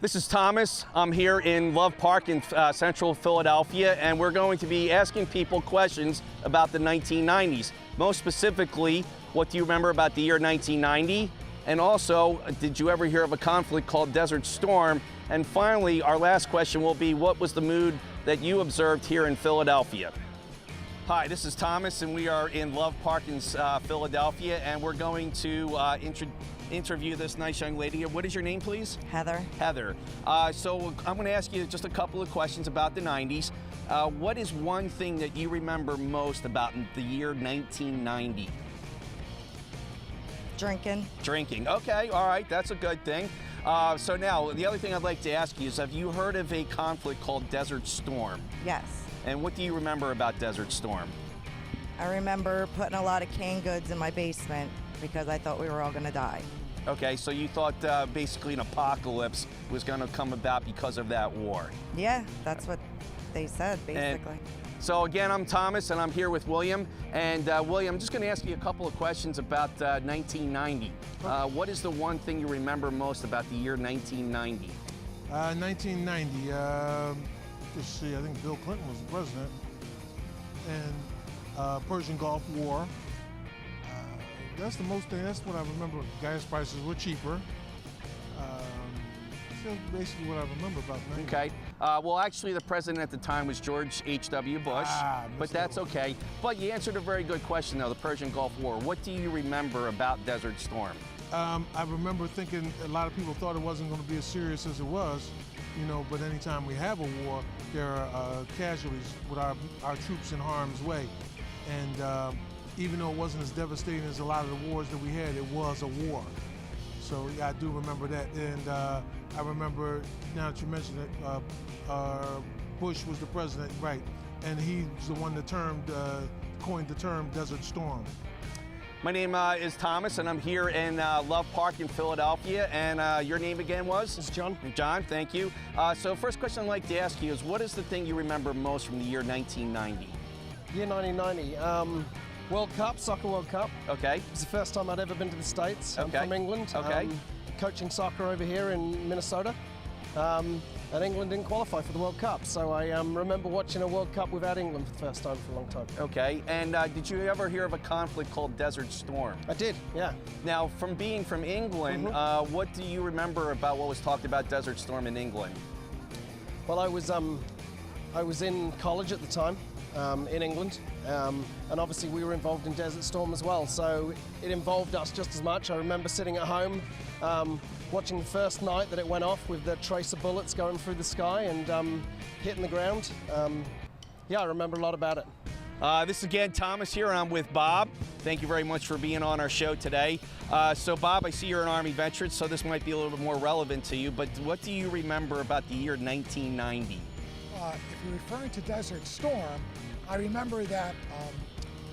This is Thomas. I'm here in Love Park in central Philadelphia, and we're going to be asking people questions about the 1990s. Most specifically, what do you remember about the year 1990? And also, did you ever hear of a conflict called Desert Storm? And finally, our last question will be, what was the mood that you observed here in Philadelphia? Hi, this is Thomas, and we are in Love Park in Philadelphia, and we're going to interview this nice young lady. What is your name, please? Heather. Heather. So I'm going to ask you just a couple of questions about the 90s. What is one thing that you remember most about the year 1990? Drinking. Drinking. Okay, all right, that's a good thing. So now, the other thing I'd like to ask you is, have you heard of a conflict called Desert Storm? Yes. And what do you remember about Desert Storm? I remember putting a lot of canned goods in my basement because I thought we were all going to die. Okay, so you thought basically an apocalypse was going to come about because of that war. Yeah, that's what they said, basically. So again, I'm Thomas, and I'm here with William. And William, I'm just going to ask you a couple of questions about 1990. What is the one thing you remember most about the year 1990? 1990, let's see, I think Bill Clinton was the president, and Persian Gulf War. That's the most thing, that's what I remember. Gas prices were cheaper. That's basically what I remember about 90. Okay. Well, actually, the president at the time was George H.W. Bush, but that's okay. But you answered a very good question, though, the Persian Gulf War. What do you remember about Desert Storm? I remember thinking a lot of people thought it wasn't going to be as serious as it was, you know, but anytime we have a war, there are casualties with our troops in harm's way. And even though it wasn't as devastating as a lot of the wars that we had, it was a war. So yeah, I do remember that. And I remember, now that you mentioned it, Bush was the president, right? And he's the one that coined the term Desert Storm. My name is Thomas, and I'm here in Love Park in Philadelphia. And your name again was? It's John. John, thank you. So first question I'd like to ask you is, what is the thing you remember most from the year 1990? Year 1990. World Cup, Soccer World Cup. Okay. It was the first time I'd ever been to the States. Okay. I'm from England. Okay. Coaching soccer over here in Minnesota. And England didn't qualify for the World Cup, so I remember watching a World Cup without England for the first time for a long time. Okay, and did you ever hear of a conflict called Desert Storm? I did, yeah. Now, from being from England, what do you remember about what was talked about Desert Storm in England? Well, I was in college at the time in England, and obviously we were involved in Desert Storm as well, so it involved us just as much. I remember sitting at home watching the first night that it went off with the tracer bullets going through the sky and hitting the ground. Yeah, I remember a lot about it. This is again Thomas here, and I'm with Bob. Thank you very much for being on our show today. So Bob, I see you're an Army veteran, so this might be a little bit more relevant to you, but what do you remember about the year 1990? If you're referring to Desert Storm, I remember that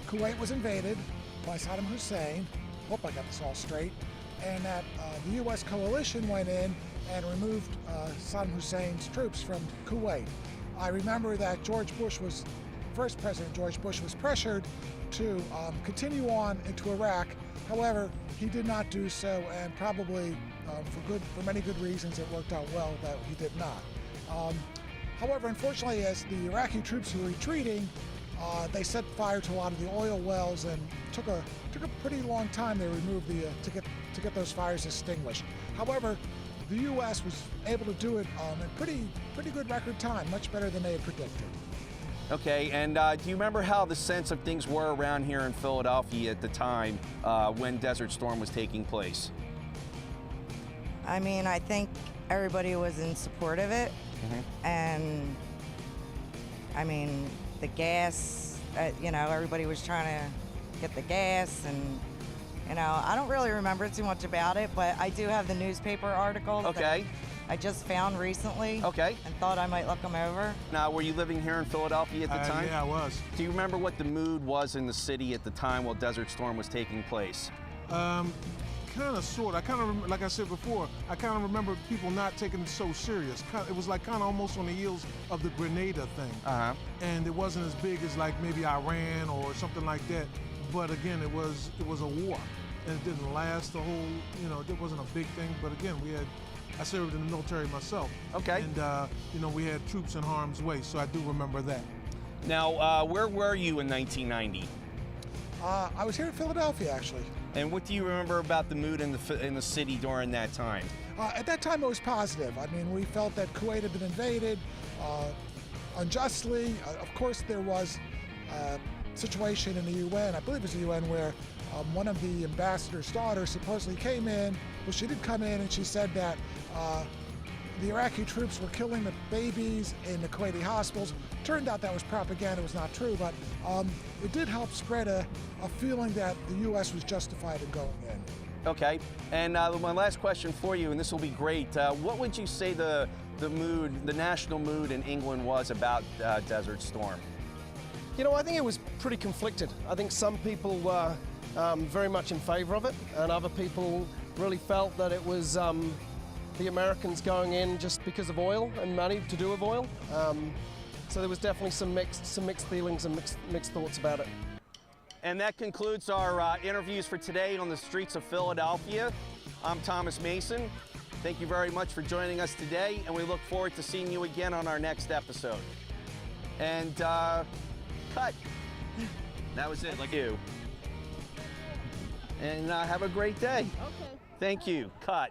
Kuwait was invaded by Saddam Hussein. Hope I got this all straight. And that the U.S. coalition went in and removed Saddam Hussein's troops from Kuwait. I remember that First President George Bush was pressured to continue on into Iraq. However, he did not do so, and probably for many good reasons, it worked out well that he did not. However, unfortunately, as the Iraqi troops were retreating, they set fire to a lot of the oil wells, and took a pretty long time to remove to get those fires extinguished. However, the U.S. was able to do it in pretty good record time, much better than they had predicted. Okay, and do you remember how the sense of things were around here in Philadelphia at the time when Desert Storm was taking place? I mean, I think everybody was in support of it. And I mean, the gas, you know, everybody was trying to get the gas, and you know, I don't really remember too much about it, but I do have the newspaper articles that I just found recently. Okay. And thought I might look them over. Now, were you living here in Philadelphia at the time? Yeah, I was. Do you remember what the mood was in the city at the time while Desert Storm was taking place? Kind of, sort of. I kind of, like I said before, I kind of remember people not taking it so serious. It was like kind of almost on the heels of the Grenada thing. And it wasn't as big as like maybe Iran or something like that. But again, it was a war, and it didn't last the whole. You know, it wasn't a big thing. But again, we had I served in the military myself. Okay. And, you know, we had troops in harm's way, so I do remember that. Now, where were you in 1990? I was here in Philadelphia, actually. And what do you remember about the mood in the city during that time? At that time, it was positive. I mean, we felt that Kuwait had been invaded unjustly. Of course, there was a situation in the UN, I believe it was the UN, where one of the ambassador's daughters supposedly came in. Well, she did come in and she said that the Iraqi troops were killing the babies in the Kuwaiti hospitals. Turned out that was propaganda, it was not true, but it did help spread a feeling that the U.S. was justified in going in. Okay, and my last question for you, and this will be great. What would you say the mood, the national mood in England was about Desert Storm? You know, I think it was pretty conflicted. I think some people were very much in favor of it, and other people really felt that it was the Americans going in just because of oil and money to do with oil. So there was definitely some mixed feelings and mixed thoughts about it. And that concludes our interviews for today on the streets of Philadelphia. I'm Thomas Mason. Thank you very much for joining us today, and we look forward to seeing you again on our next episode. And cut. That was it, like you. And have a great day. Okay. Thank you. Cut.